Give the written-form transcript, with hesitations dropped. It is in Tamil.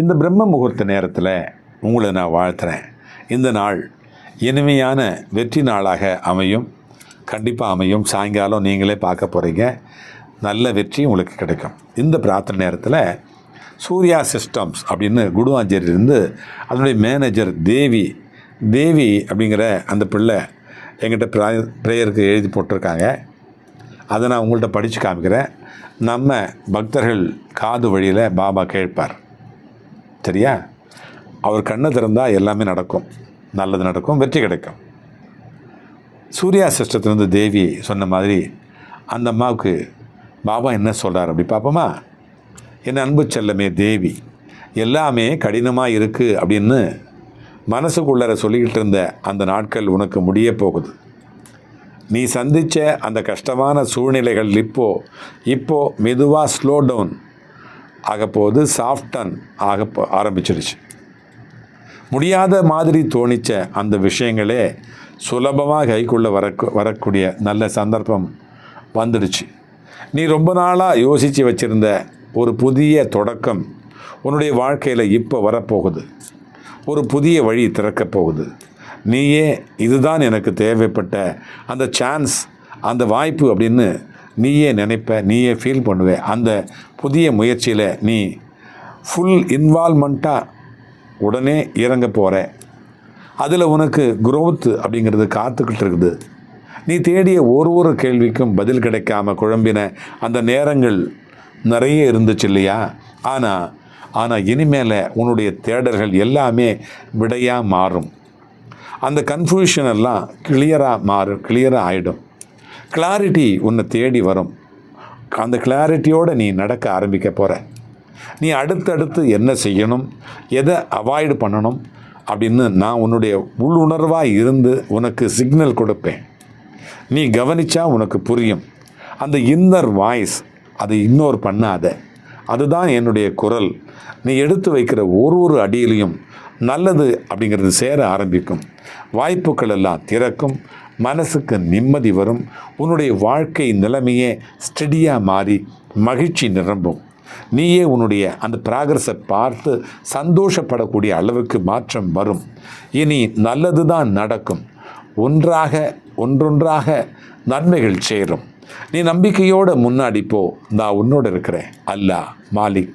இந்த பிரம்ம முகூர்த்த நேரத்தில் உங்களை நான் வாழ்த்துறேன். இந்த நாள் இனிமையான வெற்றி நாளாக அமையும், கண்டிப்பாக அமையும். சாயங்காலம் நீங்களே பார்க்க போகிறீங்க, நல்ல வெற்றி உங்களுக்கு கிடைக்கும். இந்த பிரார்த்தனை நேரத்தில் சூர்யா சிஸ்டம்ஸ் அப்படின்னு குடுவாஞ்சேரியிலிருந்து அதனுடைய மேனேஜர் தேவி அப்படிங்கிற அந்த பிள்ளை எங்கிட்ட ப்ரேயருக்கு எழுதி போட்டிருக்காங்க. அதை நான் உங்கள்கிட்ட படித்து காமிக்கிறேன். நம்ம பக்தர்கள் காது வழியில் பாபா கேட்பார், சரியா? அவர் கண்ணை திறந்தால் எல்லாமே நடக்கும், நல்லது நடக்கும், வெற்றி கிடைக்கும். சூர்யா சிஸ்டத்துலேருந்து தேவி சொன்ன மாதிரி அந்த அம்மாவுக்கு பாபா என்ன சொல்கிறார் அப்படி பார்ப்போமா? என் அன்பு செல்லமே தேவி, எல்லாமே கடினமாக இருக்குது அப்படின்னு மனசுக்குள்ளர சொல்லிக்கிட்டு இருந்த அந்த நாட்கள் உனக்கு முடிய போகுது. நீ சந்தித்த அந்த கஷ்டமான சூழ்நிலைகள் இப்போ மெதுவாக ஸ்லோ டவுன் ஆகப்போது, சாஃப்டன் ஆரம்பிச்சிருச்சு. முடியாத மாதிரி தோணிச்ச அந்த விஷயங்களே சுலபமாக கைக்குள்ளே வரக்கூடிய நல்ல சந்தர்ப்பம் வந்துடுச்சு. நீ ரொம்ப நாளாக யோசித்து வச்சுருந்த ஒரு புதிய தொடக்கம் உன்னுடைய வாழ்க்கையில் இப்போ வரப்போகுது. ஒரு புதிய வழி திறக்கப் போகுது. நீயே இதுதான் எனக்கு தேவைப்பட்ட அந்த சான்ஸ், அந்த வாய்ப்பு அப்படின்னு நீயே நினைப்ப, நீயே ஃபீல் பண்ணுவே. அந்த புதிய முயற்சியில் நீ ஃபுல் இன்வால்மெண்ட்டாக உடனே இறங்க போகிற. அதில் உனக்கு growth அப்படிங்கிறது காத்துக்கிட்டு இருக்குது. நீ தேடிய ஒரு கேள்விக்கும் பதில் கிடைக்காம குழம்பின அந்த நேரங்கள் நிறைய இருந்துச்சு இல்லையா? ஆனால் இனிமேல் உன்னுடைய தேடல்கள் எல்லாமே விடையாக மாறும். அந்த கன்ஃபியூஷன் எல்லாம் கிளியராக ஆகிடும். கிளாரிட்டி உன்னை தேடி வரும். அந்த கிளாரிட்டியோடு நீ நடக்க ஆரம்பிக்க போகிற. நீ அடுத்தடுத்து என்ன செய்யணும், எதை அவாய்டு பண்ணணும் அப்படின்னு நான் உன்னுடைய உள்ளுணர்வாக இருந்து உனக்கு சிக்னல் கொடுப்பேன். நீ கவனித்தா உனக்கு புரியும். அந்த இன்னர் வாய்ஸ், அதை இக்னோர் பண்ணாத. அதுதான் என்னுடைய குரல். நீ எடுத்து வைக்கிற ஒரு அடியிலையும் நல்லது அப்படிங்கிறது சேர ஆரம்பிக்கும். வாய்ப்புகள் எல்லாம் திறக்கும். மனசுக்கு நிம்மதி வரும். உன்னுடைய வாழ்க்கை நிலைமையே ஸ்டெடியாக மாறி மகிழ்ச்சி நிரம்பும். நீயே உன்னுடைய அந்த ப்ராக்ரஸை பார்த்து சந்தோஷப்படக்கூடிய அளவுக்கு மாற்றம் வரும். இனி நல்லது தான் நடக்கும். ஒன்றொன்றாக நன்மைகள் சேரும். நீ நம்பிக்கையோடு முன்னாடி போ. நான் உன்னோடு இருக்கிறேன். அல்லாஹ் மாலிக்.